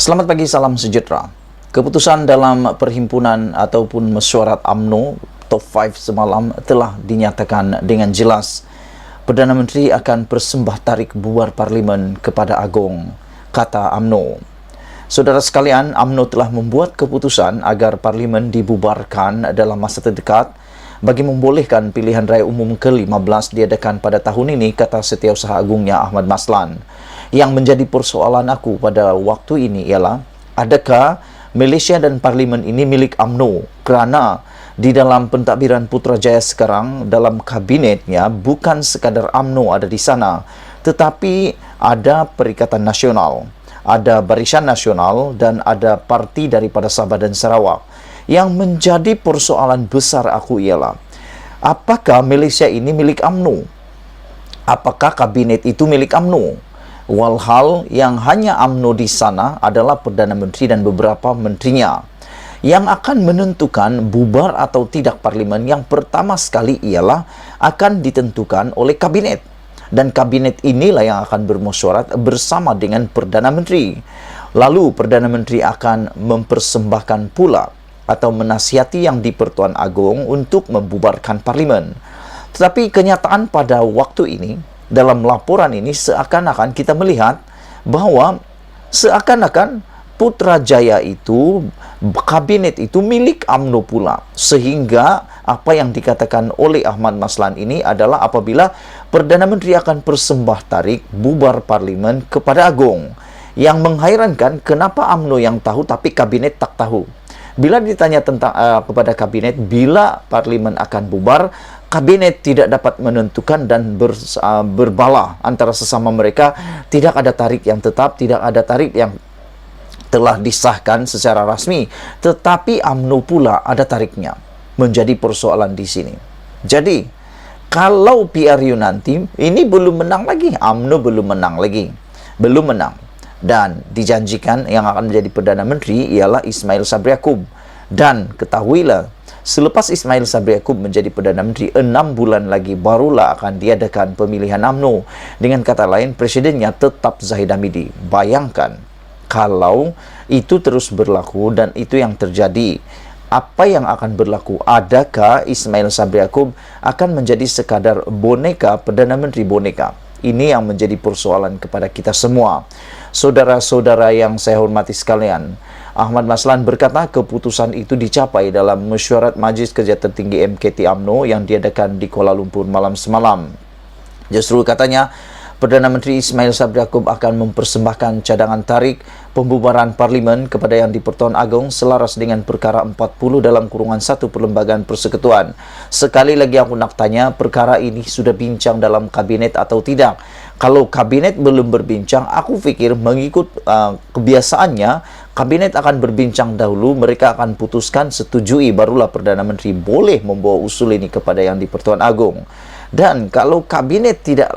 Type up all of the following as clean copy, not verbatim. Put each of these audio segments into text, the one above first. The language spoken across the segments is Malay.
Selamat pagi, salam sejahtera. Keputusan dalam perhimpunan ataupun mesyuarat UMNO Top 5 semalam telah dinyatakan dengan jelas. Perdana Menteri akan persembah tarik bubar Parlimen kepada Agong, kata UMNO. Saudara sekalian, UMNO telah membuat keputusan agar Parlimen dibubarkan dalam masa terdekat bagi membolehkan pilihan raya umum ke-15 diadakan pada tahun ini, kata Setiausaha Agungnya Ahmad Maslan. Yang menjadi persoalan aku pada waktu ini ialah, adakah Malaysia dan Parlimen ini milik UMNO? Kerana di dalam pentadbiran Putrajaya sekarang, dalam kabinetnya bukan sekadar UMNO ada di sana, tetapi ada Perikatan Nasional, ada Barisan Nasional dan ada parti daripada Sabah dan Sarawak. Yang menjadi persoalan besar aku ialah, apakah Malaysia ini milik UMNO? Apakah kabinet itu milik UMNO? Walhal yang hanya UMNO di sana adalah Perdana Menteri dan beberapa menterinya. Yang akan menentukan bubar atau tidak Parlimen yang pertama sekali ialah akan ditentukan oleh kabinet. Dan kabinet inilah yang akan bermesyuarat bersama dengan Perdana Menteri. Lalu Perdana Menteri akan mempersembahkan pula atau menasihati yang di-Pertuan Agong untuk membubarkan Parlimen. Tetapi kenyataan pada waktu ini, dalam laporan ini seakan-akan kita melihat bahawa seakan-akan Putrajaya itu, kabinet itu milik UMNO pula. Sehingga apa yang dikatakan oleh Ahmad Maslan ini adalah apabila Perdana Menteri akan persembah tarik bubar Parlimen kepada Agong. Yang menghairankan, kenapa UMNO yang tahu tapi kabinet tak tahu. Bila ditanya tentang kepada kabinet bila Parlimen akan bubar, kabinet tidak dapat menentukan dan berbalah antara sesama mereka. Tidak ada tarik yang tetap, tidak ada tarik yang telah disahkan secara rasmi, tetapi UMNO pula ada tariknya. Menjadi persoalan di sini. Jadi, kalau PRU nanti ini belum menang lagi, UMNO belum menang lagi, belum menang. Dan dijanjikan yang akan menjadi Perdana Menteri ialah Ismail Sabri Yaakob. Dan ketahuilah, selepas Ismail Sabri Yaakob menjadi Perdana Menteri, 6 bulan lagi barulah akan diadakan pemilihan UMNO. Dengan kata lain, presidennya tetap Zahid Hamidi. Bayangkan, kalau itu terus berlaku dan itu yang terjadi, apa yang akan berlaku? Adakah Ismail Sabri Yaakob akan menjadi sekadar boneka, Perdana Menteri boneka? Ini yang menjadi persoalan kepada kita semua. Saudara-saudara yang saya hormati sekalian, Ahmad Maslan berkata keputusan itu dicapai dalam mesyuarat Majlis Kerja Tertinggi MKT UMNO yang diadakan di Kuala Lumpur malam semalam. Justru katanya, Perdana Menteri Ismail Sabri Yaakob akan mempersembahkan cadangan tarik pembubaran Parlimen kepada Yang di-Pertuan Agong selaras dengan perkara 40 dalam kurungan 1 Perlembagaan Persekutuan. Sekali lagi aku nak tanya, perkara ini sudah bincang dalam kabinet atau tidak? Kalau kabinet belum berbincang, aku fikir mengikut kebiasaannya, kabinet akan berbincang dahulu, mereka akan putuskan, setujui, barulah Perdana Menteri boleh membawa usul ini kepada Yang di-Pertuan Agong. Dan kalau kabinet tidak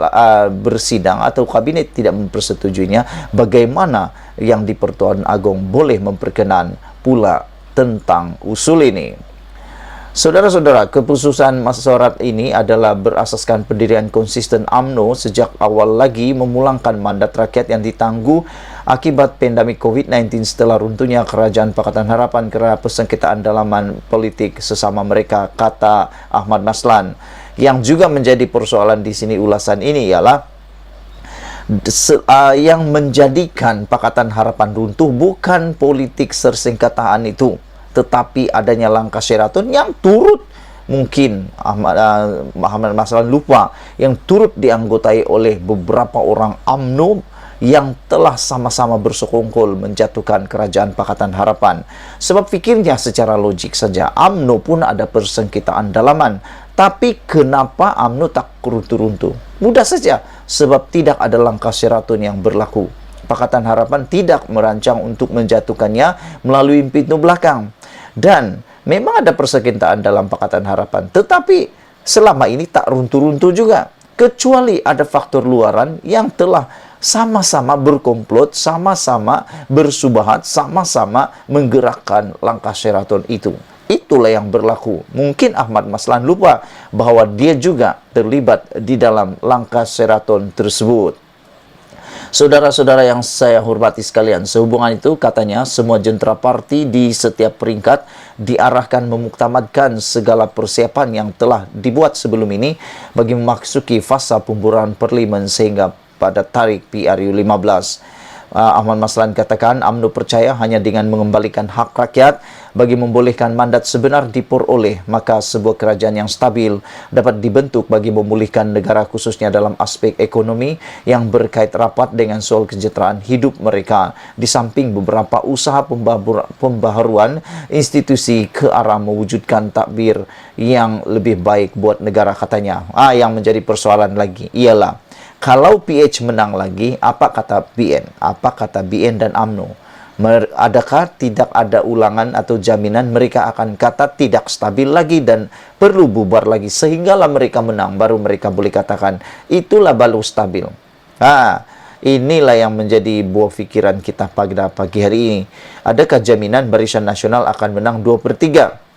bersidang atau kabinet tidak mempersetujuinya, bagaimana Yang di-Pertuan Agong boleh memperkenan pula tentang usul ini? Saudara-saudara, keputusan mesyuarat ini adalah berasaskan pendirian konsisten UMNO sejak awal lagi memulangkan mandat rakyat yang ditangguh akibat pandemik COVID-19 setelah runtuhnya Kerajaan Pakatan Harapan kerana persengketaan dalaman politik sesama mereka, kata Ahmad Maslan. Yang juga menjadi persoalan di sini ulasan ini ialah yang menjadikan Pakatan Harapan runtuh bukan politik sersengketaan itu, tetapi adanya langkah Sheraton yang turut, mungkin Ahmad Maslan lupa, yang turut dianggotai oleh beberapa orang UMNO yang telah sama-sama bersekongkol menjatuhkan Kerajaan Pakatan Harapan. Sebab fikirnya secara logik saja, UMNO pun ada persengketaan dalaman. Tapi kenapa UMNO tak runtuh-runtuh? Mudah saja, sebab tidak ada langkah Sheraton yang berlaku. Pakatan Harapan tidak merancang untuk menjatuhkannya melalui pintu belakang. Dan memang ada persengketaan dalam Pakatan Harapan, tetapi selama ini tak runtuh-runtuh juga. Kecuali ada faktor luaran yang telah sama-sama berkomplot, sama-sama bersubahat, sama-sama menggerakkan langkah Sheraton itu. Itulah yang berlaku. Mungkin Ahmad Maslan lupa bahawa dia juga terlibat di dalam langkah Sheraton tersebut. Saudara-saudara yang saya hormati sekalian, sehubungan itu katanya semua jentera parti di setiap peringkat diarahkan memuktamadkan segala persiapan yang telah dibuat sebelum ini bagi memasuki fasa pemburuan parlimen sehingga pada tarikh PRU 15. Ahmad Maslan katakan UMNO percaya hanya dengan mengembalikan hak rakyat bagi membolehkan mandat sebenar diperoleh, maka sebuah kerajaan yang stabil dapat dibentuk bagi memulihkan negara khususnya dalam aspek ekonomi yang berkait rapat dengan soal kesejahteraan hidup mereka, di samping beberapa usaha pembaharuan institusi ke arah mewujudkan takbir yang lebih baik buat negara katanya. Yang menjadi persoalan lagi ialah kalau PH menang lagi, apa kata BN? Apa kata BN dan UMNO? Adakah tidak ada ulangan atau jaminan mereka akan kata tidak stabil lagi dan perlu bubar lagi sehinggalah mereka menang, baru mereka boleh katakan itulah baru stabil. Inilah yang menjadi buah fikiran kita pada pagi hari ini. Adakah jaminan Barisan Nasional akan menang 2/3?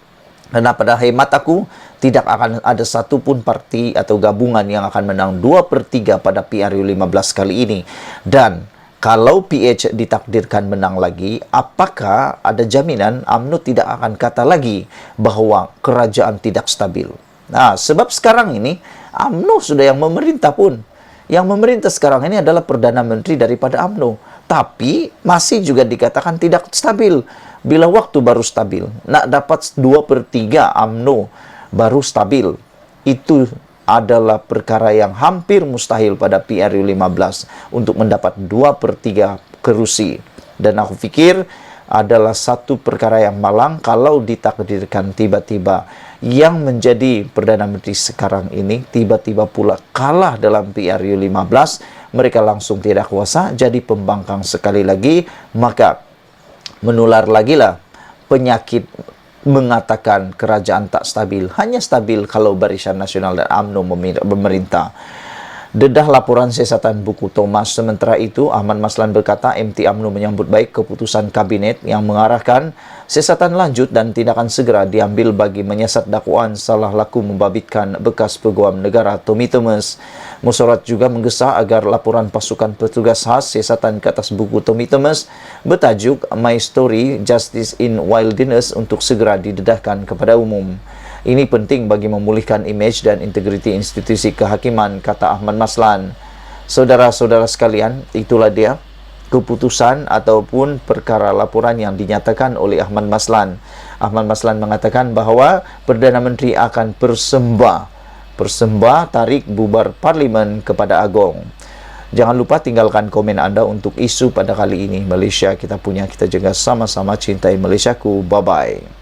Karena pada hemat aku, tidak akan ada satupun parti atau gabungan yang akan menang 2/3 pada PRU 15 kali ini. Dan kalau PH ditakdirkan menang lagi, apakah ada jaminan UMNO tidak akan kata lagi bahwa kerajaan tidak stabil? Sebab sekarang ini UMNO sudah yang memerintah pun. Yang memerintah sekarang ini adalah Perdana Menteri daripada UMNO. Tapi masih juga dikatakan tidak stabil. Bila waktu baru stabil, nak dapat 2/3 UMNO baru stabil, itu adalah perkara yang hampir mustahil pada PRU 15 untuk mendapat 2/3 kerusi. Dan aku fikir adalah satu perkara yang malang kalau ditakdirkan tiba-tiba yang menjadi Perdana Menteri sekarang ini tiba-tiba pula kalah dalam PRU 15, mereka langsung tidak kuasa, jadi pembangkang sekali lagi, maka menular lagi lah penyakit mengatakan kerajaan tak stabil. Hanya stabil kalau Barisan Nasional dan UMNO memerintah. Dedah laporan siasatan buku Thomas. Sementara itu, Ahmad Maslan berkata MT UMNO menyambut baik keputusan kabinet yang mengarahkan siasatan lanjut dan tindakan segera diambil bagi menyiasat dakwaan salah laku membabitkan bekas peguam negara Tommy Thomas. Musyawarah juga menggesa agar laporan pasukan petugas khas siasatan ke atas buku Tommy Thomas bertajuk My Story Justice in Wilderness untuk segera didedahkan kepada umum. Ini penting bagi memulihkan imej dan integriti institusi kehakiman, kata Ahmad Maslan. Saudara-saudara sekalian, itulah dia keputusan ataupun perkara laporan yang dinyatakan oleh Ahmad Maslan. Ahmad Maslan mengatakan bahawa Perdana Menteri akan persembah tarik bubar parlimen kepada Agong. Jangan lupa tinggalkan komen anda untuk isu pada kali ini. Malaysia kita punya, kita jaga sama-sama cintai Malaysiaku. Bye-bye.